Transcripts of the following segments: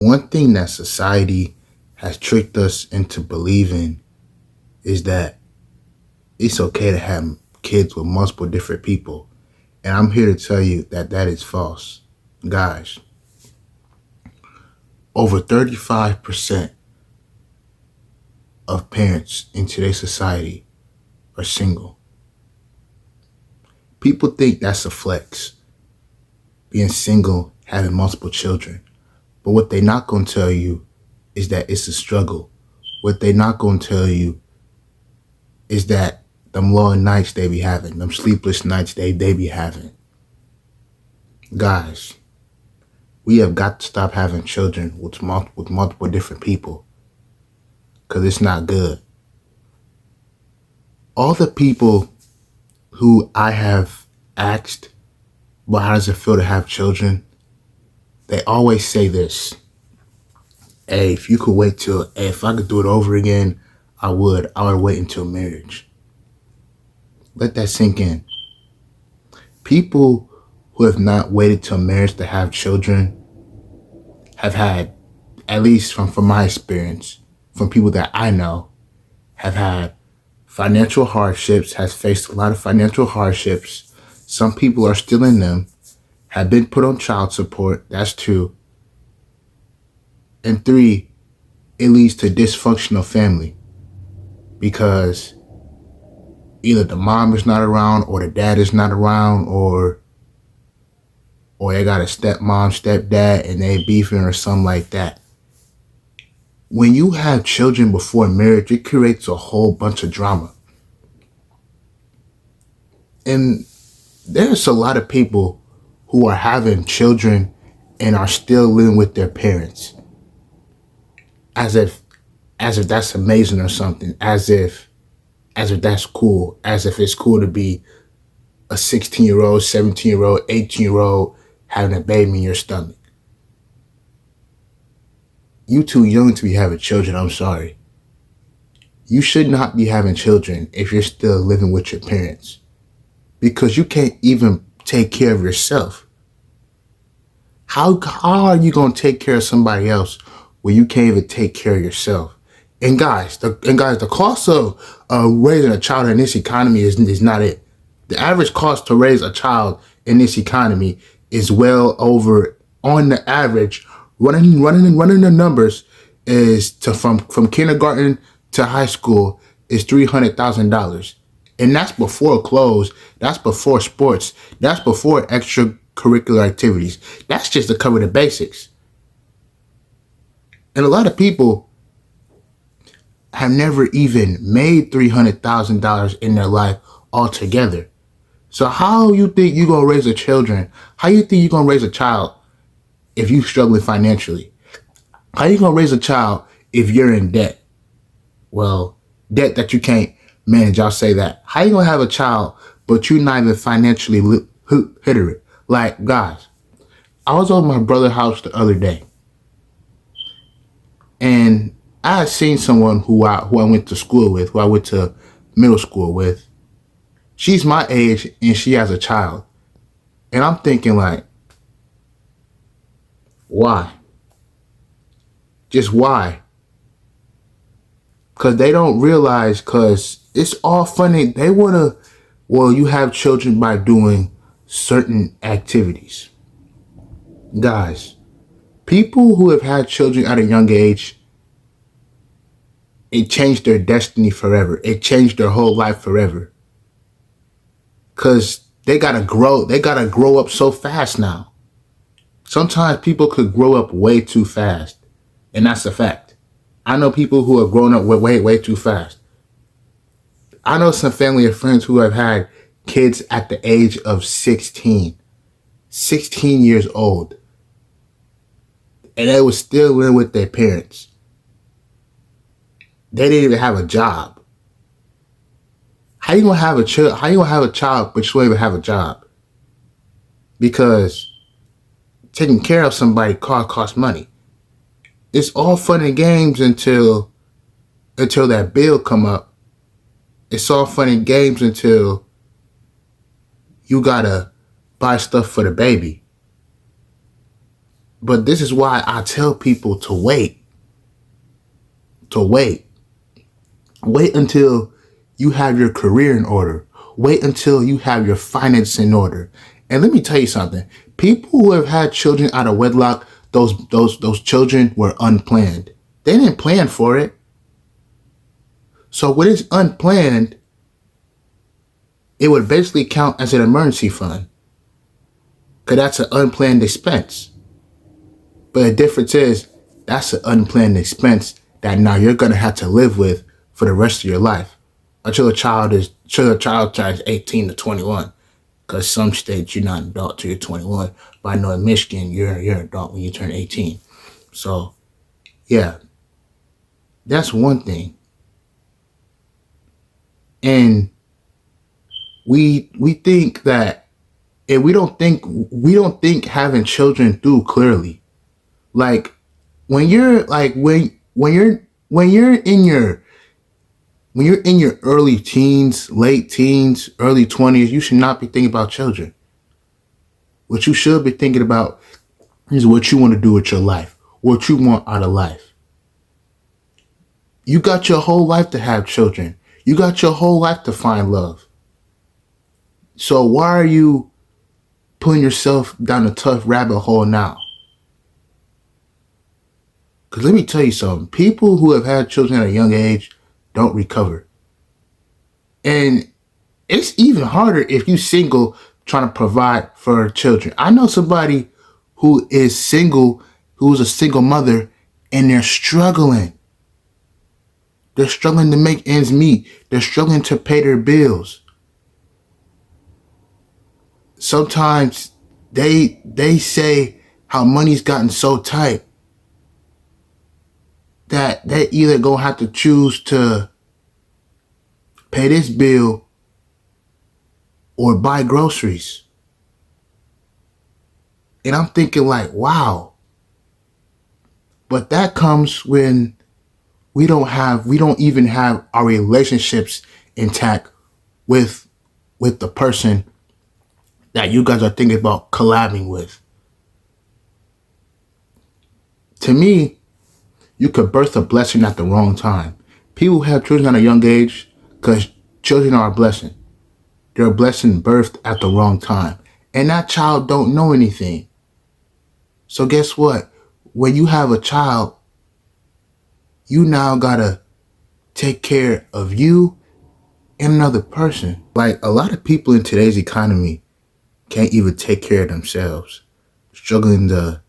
One thing that society has tricked us into believing is that it's okay to have kids with multiple different people. And I'm here to tell you that that is false. Guys, over 35% of parents in today's society are single. People think that's a flex, being single, having multiple children. But what they not going to tell you is that it's a struggle. What they not going to tell you is that them long nights they be having, them sleepless nights they be having. Guys, we have got to stop having children with multiple different people because it's not good. All the people who I have asked about how does it feel to have children, they always say this. Hey, if I could do it over again, I would wait until marriage. Let that sink in. People who have not waited till marriage to have children have had, at least from my experience, from people that I know, have had financial hardships, has faced a lot of financial hardships. Some people are still in them, have been put on child support. That's 2. And 3, it leads to dysfunctional family because either the mom is not around or the dad is not around or they got a stepmom, stepdad, and they beefing or something like that. When you have children before marriage, it creates a whole bunch of drama. And there's a lot of people who are having children and are still living with their parents. As if that's amazing or something. As if that's cool. As if it's cool to be a 16-year-old, 17-year-old, 18-year-old having a baby in your stomach. You too young to be having children, I'm sorry. You should not be having children if you're still living with your parents. Because you can't even take care of yourself. How are you going to take care of somebody else when you can't even take care of yourself? And guys, the cost of raising a child in this economy is not it. The average cost to raise a child in this economy is well over, on the average, running the numbers is from kindergarten to high school is $300,000. And that's before clothes, that's before sports, that's before extracurricular activities. That's just to cover the basics. And a lot of people have never even made $300,000 in their life altogether. So how you think you're going to raise a children? How you think you're going to raise a child if you're struggling financially? How you going to raise a child if you're in debt? Well, debt that you can't manage, I'll say that. How you going to have a child but you're not even financially literate? Like, guys, I was over my brother's house the other day. And I had seen someone who I went to school with, who I went to middle school with. She's my age and she has a child. And I'm thinking like, why? Just why? Because they don't realize, because it's all funny. They want to, well, you have children by doing certain activities. Guys, people who have had children at a young age, it changed their destiny forever. It changed their whole life forever. Because they gotta grow up so fast now. Sometimes people could grow up way too fast. And that's a fact. I know people who have grown up way too fast. I know some family and friends who have had kids at the age of 16 years old. And they were still living with their parents. They didn't even have a job. How you gonna have a child? How you gonna have a child but you don't even have a job? Because taking care of somebody costs money. It's all fun and games until that bill come up. It's all fun and games until you gotta buy stuff for the baby. But this is why I tell people to wait. To wait. Wait until you have your career in order. Wait until you have your finances in order. And let me tell you something. People who have had children out of wedlock, those children were unplanned. They didn't plan for it. So when it's unplanned, it would basically count as an emergency fund. Because that's an unplanned expense. But the difference is, that's an unplanned expense that now you're going to have to live with for the rest of your life. Until a child turns 18 to 21. Because some states you're not an adult till you're 21. But I know in Michigan, you're an adult when you turn 18. So, yeah. That's one thing. And we think that, and we don't think having children through clearly. Like when you're in your early teens, late teens, early 20s, you should not be thinking about children. What you should be thinking about is what you want to do with your life, what you want out of life. You got your whole life to have children. You got your whole life to find love. So why are you putting yourself down a tough rabbit hole now? Because let me tell you something. People who have had children at a young age don't recover. And it's even harder if you're single trying to provide for children. I know somebody who is single, who's a single mother, and they're struggling. They're struggling to make ends meet. They're struggling to pay their bills. Sometimes they say how money's gotten so tight that they either gonna have to choose to pay this bill or buy groceries. And I'm thinking like, wow. But that comes when we don't even have our relationships intact with the person that you guys are thinking about collabing with. To me, you could birth a blessing at the wrong time. People have children at a young age because children are a blessing. They're a blessing birthed at the wrong time. And that child don't know anything. So guess what? When you have a child, you now gotta take care of you and another person. Like a lot of people in today's economy can't even take care of themselves, struggling to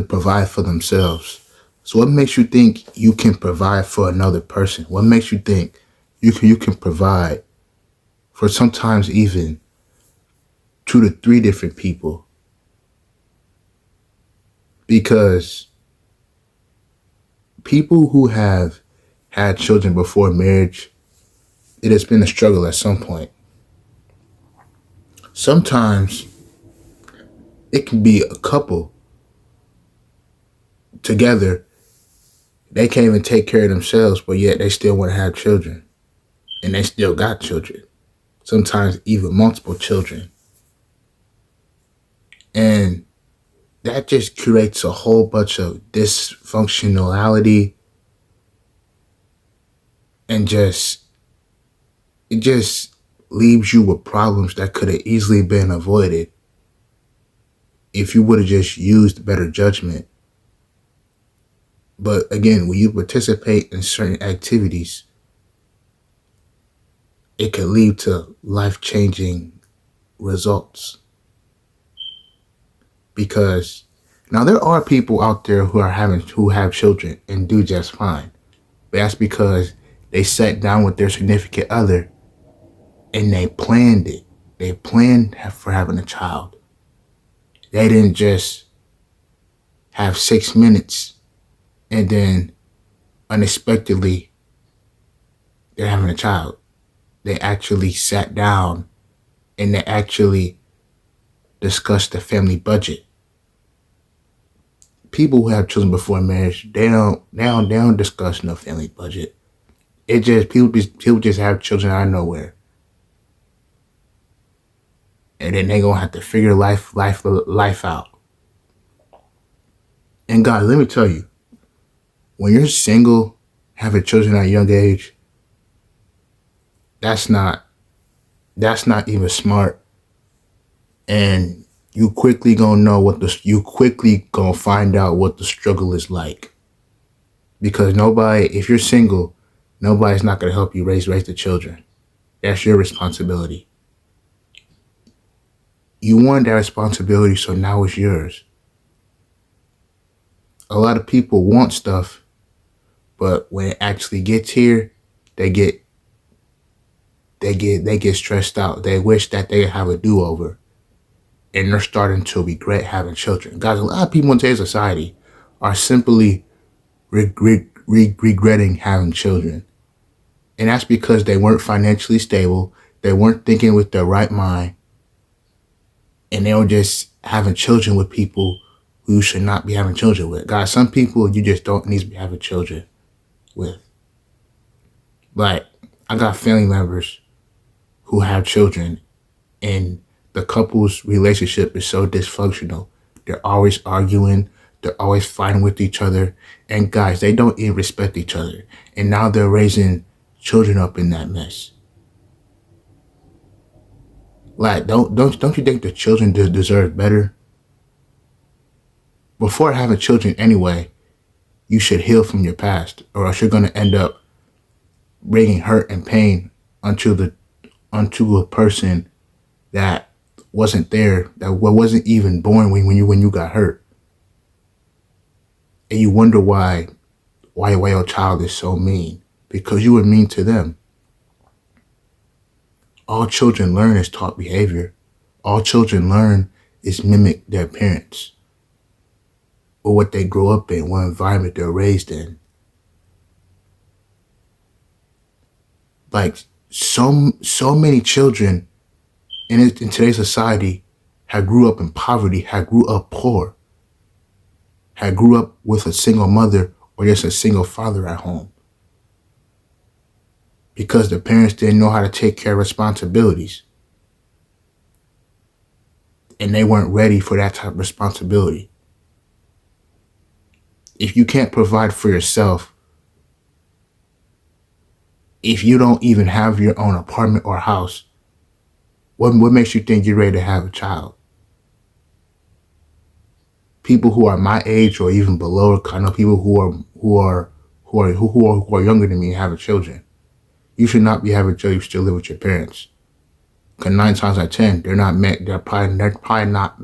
provide for themselves. So what makes you think you can provide for another person? What makes you think you can provide for sometimes even 2 to 3 different people? Because people who have had children before marriage, it has been a struggle at some point. Sometimes it can be a couple together. They can't even take care of themselves, but yet they still want to have children. And they still got children. Sometimes even multiple children. And that just creates a whole bunch of dysfunctionality. And it just leaves you with problems that could have easily been avoided if you would have just used better judgment. But again, when you participate in certain activities, it could lead to life-changing results. Because now there are people out there who have children and do just fine. But that's because they sat down with their significant other and they planned it. They planned for having a child. They didn't just have 6 minutes and then unexpectedly they're having a child. They actually sat down and they actually discussed the family budget. People who have children before marriage, they don't discuss no family budget. It just people just have children out of nowhere. And then they gonna have to figure life out. And guys, let me tell you, when you're single, having children at a young age, that's not even smart. And you quickly gonna find out what the struggle is like. Because if you're single, nobody's not gonna help you raise the children. That's your responsibility. You wanted that responsibility, so now it's yours. A lot of people want stuff, but when it actually gets here, they get stressed out. They wish that they have a do-over, and they're starting to regret having children. Guys, a lot of people in today's society are simply regretting having children, and that's because they weren't financially stable. They weren't thinking with their right mind, and they were just having children with people who you should not be having children with. Guys, some people you just don't need to be having children with. Like, I got family members who have children, and the couple's relationship is so dysfunctional. They're always arguing. They're always fighting with each other. And guys, they don't even respect each other. And now they're raising children up in that mess. Like, don't you think the children deserve better? Before having children anyway, you should heal from your past, or else you're going to end up bringing hurt and pain onto a person that wasn't there, that wasn't even born when you got hurt. And you wonder why your child is so mean, because you were mean to them. All children learn is taught behavior. All children learn is mimic their parents, or what they grow up in, what environment they're raised in. Like, so many children in today's society have grew up in poverty, have grew up poor, have grew up with a single mother or just a single father at home, because the parents didn't know how to take care of responsibilities, and they weren't ready for that type of responsibility. If you can't provide for yourself, if you don't even have your own apartment or house, what makes you think you're ready to have a child? People who are my age or even below, I know people who are younger than me having children. You should not be having children. You still live with your parents. Because 9 times out of 10, they're probably not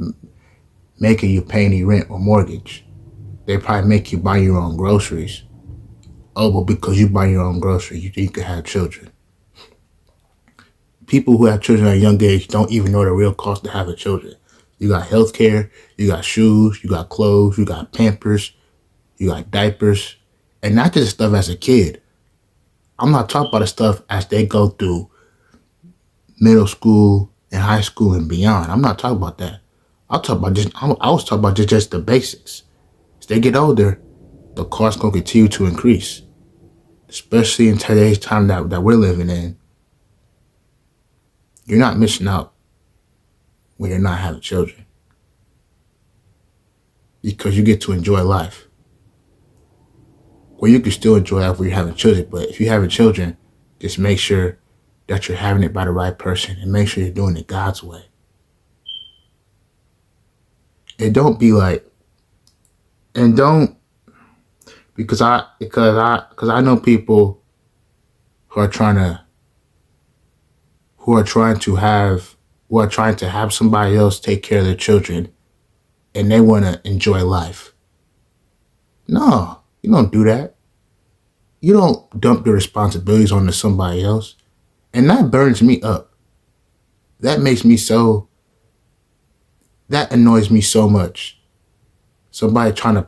making you pay any rent or mortgage. They probably make you buy your own groceries. Oh, but because you buy your own groceries, you can have children. People who have children at a young age don't even know the real cost of having children. You got health care, you got shoes, you got clothes, you got Pampers, you got diapers, and not just stuff as a kid. I'm not talking about the stuff as they go through middle school and high school and beyond. I'm not talking about that. I was talking about just the basics. As they get older, the cost gonna continue to increase, especially in today's time that we're living in. You're not missing out when you're not having children, because you get to enjoy life. Well, you can still enjoy life when you're having children, but if you're having children, just make sure that you're having it by the right person, and make sure you're doing it God's way. And don't be like, and don't, because I know people who are trying to have somebody else take care of their children, and they want to enjoy life. No, you don't do that. You don't dump the responsibilities onto somebody else. And that burns me up. That annoys me so much. Somebody trying to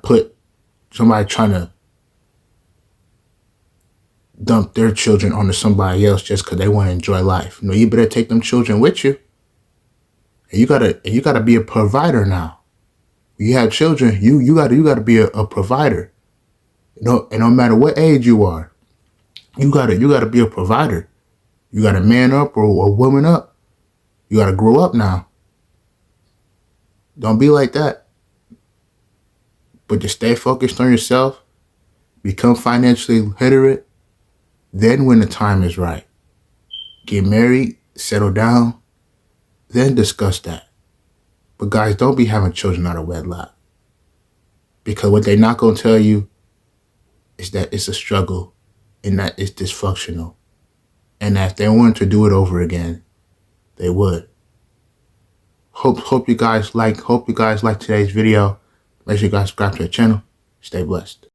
dump their children onto somebody else just because they want to enjoy life. No, you better take them children with you. And you gotta be a provider now. When you have children, you gotta be a provider. And no matter what age you are, you gotta be a provider. You gotta man up or woman up. You gotta grow up now. Don't be like that. But to stay focused on yourself, become financially literate, then when the time is right, get married, settle down, then discuss that. But guys, don't be having children out of wedlock. Because what they're not going to tell you is that it's a struggle and that it's dysfunctional. And that if they wanted to do it over again, they would. Hope you guys like today's video. Make sure you guys subscribe to the channel. Stay blessed.